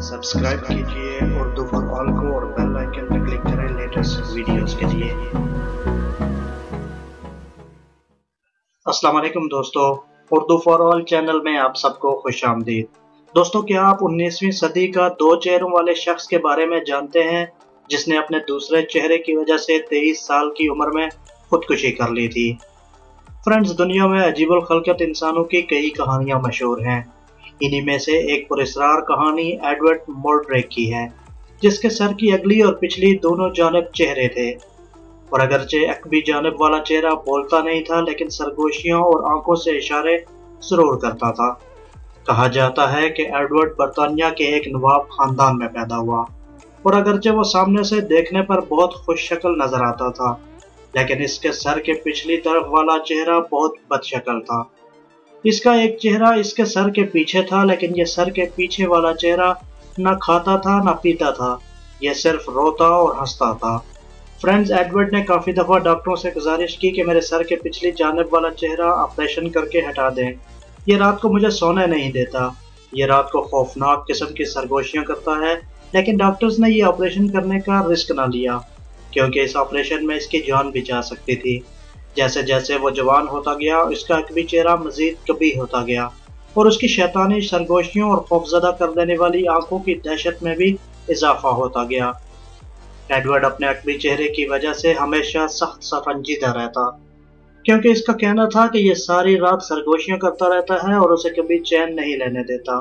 Subscribe कीजिए Urdu for all को और बेल आइकन पर क्लिक करें लेटेस्ट वीडियोस के लिए। अस्सलाम वालेकुम दोस्तों, उर्दू फॉर ऑल चैनल में आप सबको खुश आमदीद। दोस्तों, क्या आप 19वीं सदी का दो चेहरों वाले शख्स के बारे में जानते हैं जिसने अपने दूसरे चेहरे की वजह से 23 साल की उम्र में खुदकुशी कर ली थी। फ्रेंड्स, दुनिया में अजीबुल खलकत इंसानों की कई कहानियां मशहूर हैं। इन्हीं में से एक पुरस्कार कहानी एडवर्ड मोल्ड्रेक की है, जिसके सर की अगली और पिछली दोनों जानिब चेहरे थे। और अगरचे अकबी जानिब वाला चेहरा बोलता नहीं था, लेकिन सरगोशियों और आंखों से इशारे जरूर करता था। कहा जाता है कि एडवर्ड बर्तानिया के एक नवाब खानदान में पैदा हुआ, और अगरचे वो सामने से देखने पर बहुत खुश शक्ल नजर आता था, लेकिन इसके सर के पिछली तरफ वाला चेहरा बहुत बदशक्ल था। इसका एक चेहरा इसके सर के पीछे था, लेकिन ये सर के पीछे वाला चेहरा न खाता था न पीता था, ये सिर्फ रोता और हंसता था। फ्रेंड्स, एडवर्ड ने काफी दफा डॉक्टरों से गुजारिश की कि मेरे सर के पिछली जानिब वाला चेहरा ऑपरेशन करके हटा दें। ये रात को मुझे सोने नहीं देता, ये रात को खौफनाक किस्म की सरगोशियां करता है, लेकिन डॉक्टर्स ने ये ऑपरेशन करने का रिस्क ना लिया, क्योंकि इस ऑपरेशन में इसकी जान भी जा सकती थी। जैसे जैसे वो जवान होता गया, इसका अकबी चेहरा मजीद कभी होता गया, और उसकी शैतानी सरगोशियों और खौफजदा कर देने वाली आंखों की दहशत में भी इजाफा होता गया। एडवर्ड अपने अकबी चेहरे की वजह से हमेशा सख्त संजीदा रहता, क्योंकि इसका कहना था कि ये सारी रात सरगोशियां करता रहता है और उसे कभी चैन नहीं लेने देता।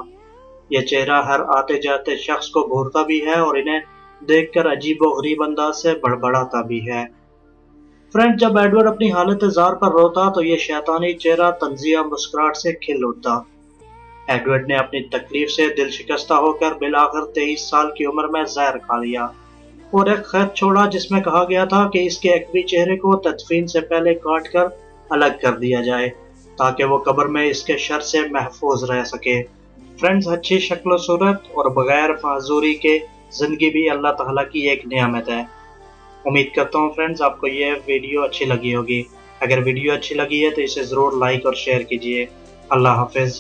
यह चेहरा हर आते जाते शख्स को घूरता भी है और इन्हें देखकर अजीब व गरीब अंदाज से बड़बड़ाता भी है। फ्रेंड, जब एडवर्ड अपनी हालत जार पर रोता तो ये शैतानी चेहरा तंजिया मुस्कुराहट से खिल उठता। एडवर्ड ने अपनी तकलीफ से दिल शिकस्ता होकर बिलाखिर 23 साल की उम्र में जहर खा लिया और एक खत छोड़ा जिसमें कहा गया था कि इसके अकबी चेहरे को तदफीन से पहले काट कर अलग कर दिया जाए, ताकि वो कब्र में इसके शर से महफूज रह सके। फ्रेंड्स, अच्छी शक्ल सूरत और बगैर फाजूरी के जिंदगी भी अल्लाह ताला की एक नियामत है। उम्मीद करता हूँ फ्रेंड्स आपको ये वीडियो अच्छी लगी होगी। अगर वीडियो अच्छी लगी है तो इसे ज़रूर लाइक और शेयर कीजिए। अल्लाह हाफिज़।